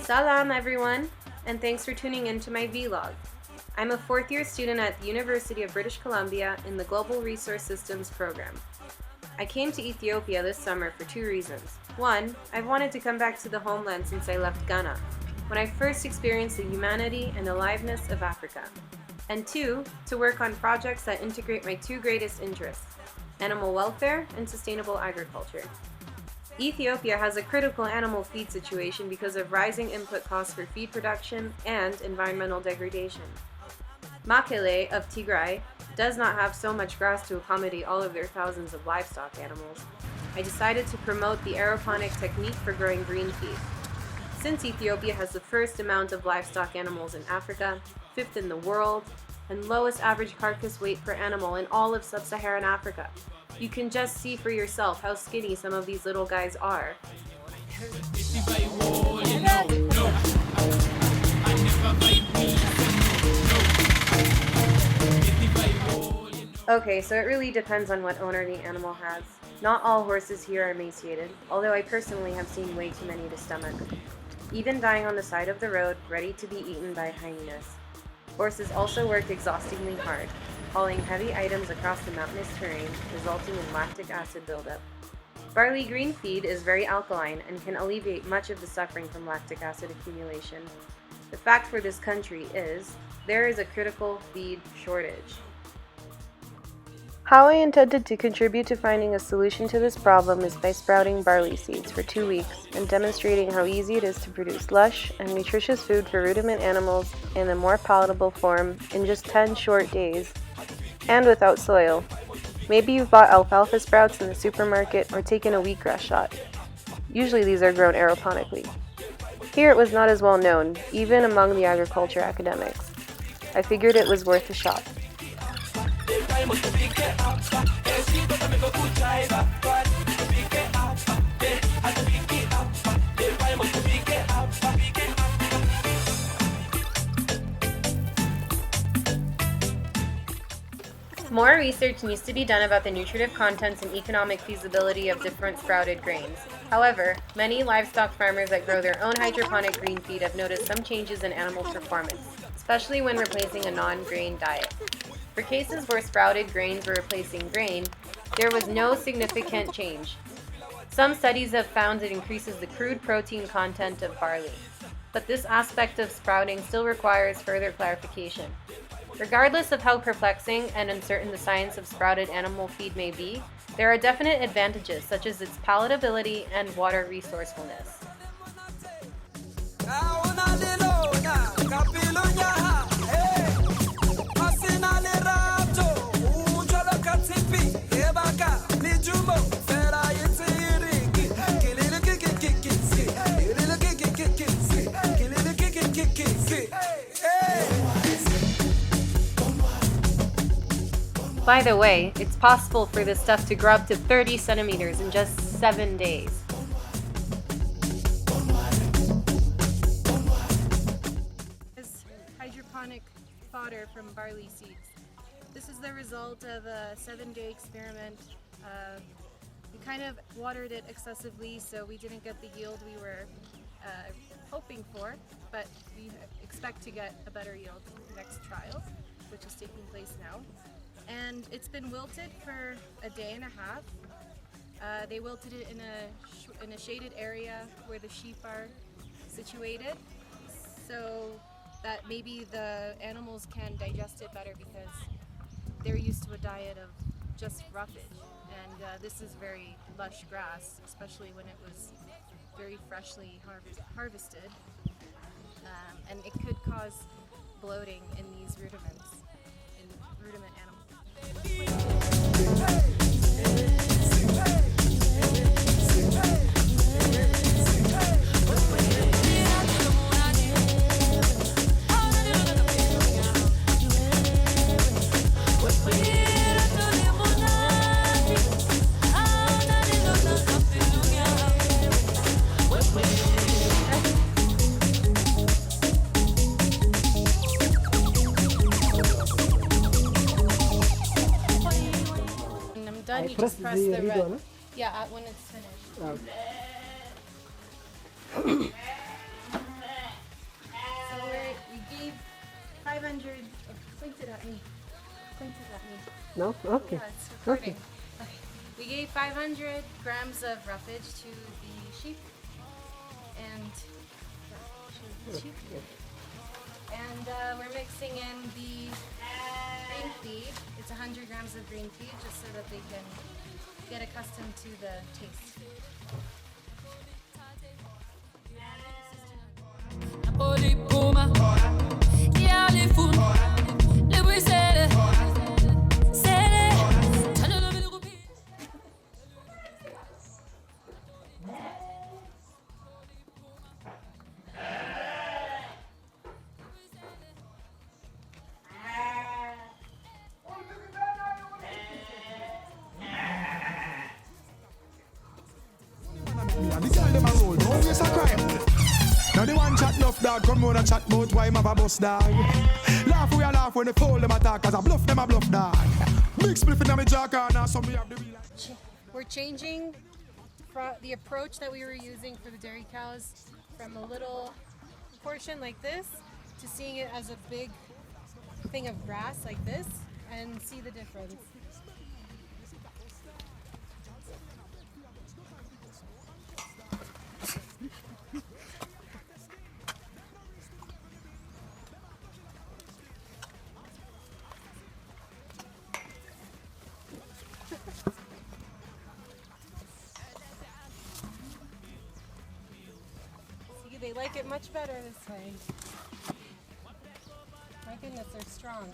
Salam everyone, and thanks for tuning in to my vlog. I'm a fourth year student at the University of British Columbia in the Global Resource Systems program. I came to Ethiopia this summer for two reasons. One, I've wanted to come back to the homeland since I left Ghana, when I first experienced the humanity and aliveness of Africa. And two, to work on projects that integrate my two greatest interests, animal welfare and sustainable agriculture. Ethiopia has a critical animal feed situation because of rising input costs for feed production and environmental degradation. Makelle of Tigray does not have so much grass to accommodate all of their thousands of livestock animals. I decided to promote the aeroponic technique for growing green feed. Since Ethiopia has the first amount of livestock animals in Africa, fifth in the world, and lowest average carcass weight per animal in all of sub-Saharan Africa, you can just see for yourself how skinny some of these little guys are. Okay, so it really depends on what owner the animal has. Not all horses here are emaciated, although I personally have seen way too many to stomach. Even dying on the side of the road, ready to be eaten by hyenas. Horses also work exhaustingly hard, hauling heavy items across the mountainous terrain, resulting in lactic acid buildup. Barley green feed is very alkaline and can alleviate much of the suffering from lactic acid accumulation. The fact for this country is, there is a critical feed shortage. How I intended to contribute to finding a solution to this problem is by sprouting barley seeds for 2 weeks and demonstrating how easy it is to produce lush and nutritious food for ruminant animals in a more palatable form in just 10 short days, and without soil. Maybe you've bought alfalfa sprouts in the supermarket or taken a wheatgrass shot. Usually these are grown aeroponically. Here it was not as well known, even among the agriculture academics. I figured it was worth a shot. More research needs to be done about the nutritive contents and economic feasibility of different sprouted grains. However, many livestock farmers that grow their own hydroponic green feed have noticed some changes in animal performance, especially when replacing a non-grain diet. For cases where sprouted grains were replacing grain, there was no significant change. Some studies have found it increases the crude protein content of barley, but this aspect of sprouting still requires further clarification. Regardless of how perplexing and uncertain the science of sprouted animal feed may be, there are definite advantages such as its palatability and water resourcefulness. By the way, it's possible for this stuff to grow up to 30 centimeters in just 7 days. This hydroponic fodder from barley seeds. This is the result of a 7-day experiment. We kind of watered it excessively, so we didn't get the yield we were hoping for, but we expect to get a better yield in the next trial, which is taking place now. And it's been wilted for a day and a half. They wilted it in a shaded area where the sheep are situated, so that maybe the animals can digest it better because they're used to a diet of just roughage. And this is very lush grass, especially when it was very freshly harvested. And it could cause bloating in these ruminant animals. done, I you press just press the the read red. one. Yeah, when it's finished. So we gave 500. Point it at me. Point it at me. No? Okay. Yeah, it's recording. Okay. We gave 500 grams of roughage to the sheep, and we're mixing in the grain feed. It's 100 grams of grain feed, just so that they can get accustomed to the taste. The girl dem a roll, don't waste a crime. Now the one chat enough dog, come round and chat about why him have a bus dog. Laugh we a laugh when they fool them attack, cause a bluff them a bluff dog. Big spliff in my jaw corner, so me have the real. We're changing the approach that we were using for the dairy cows from a little portion like this to seeing it as a big thing of grass like this, and see the difference. See, they like it much better this way. My goodness, they're strong.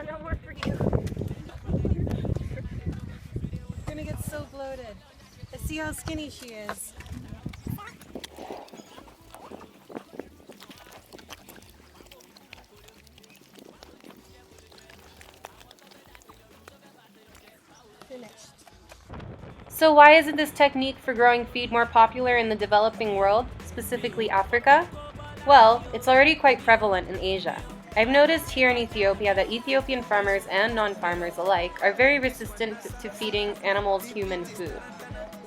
No more for you. You're gonna get so bloated. I see how skinny she is. Finished. So why isn't this technique for growing feed more popular in the developing world, specifically Africa? Well, it's already quite prevalent in Asia. I've noticed here in Ethiopia that Ethiopian farmers and non-farmers alike are very resistant to feeding animals human food.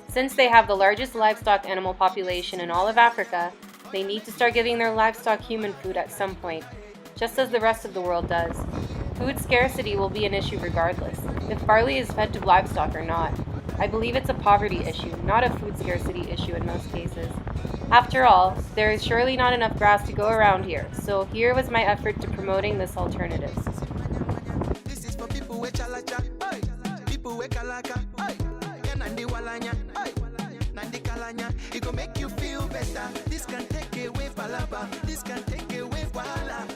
Since they have the largest livestock animal population in all of Africa, they need to start giving their livestock human food at some point, just as the rest of the world does. Food scarcity will be an issue regardless, if barley is fed to livestock or not. I believe it's a poverty issue, not a food scarcity issue in most cases. After all, there is surely not enough grass to go around here, so here was my effort to promoting this alternative. This is for people with chalacha, people with kalaka, nandi walanya, nandi kalanya. It go make you feel better. This can take away palaba, this can take away wala.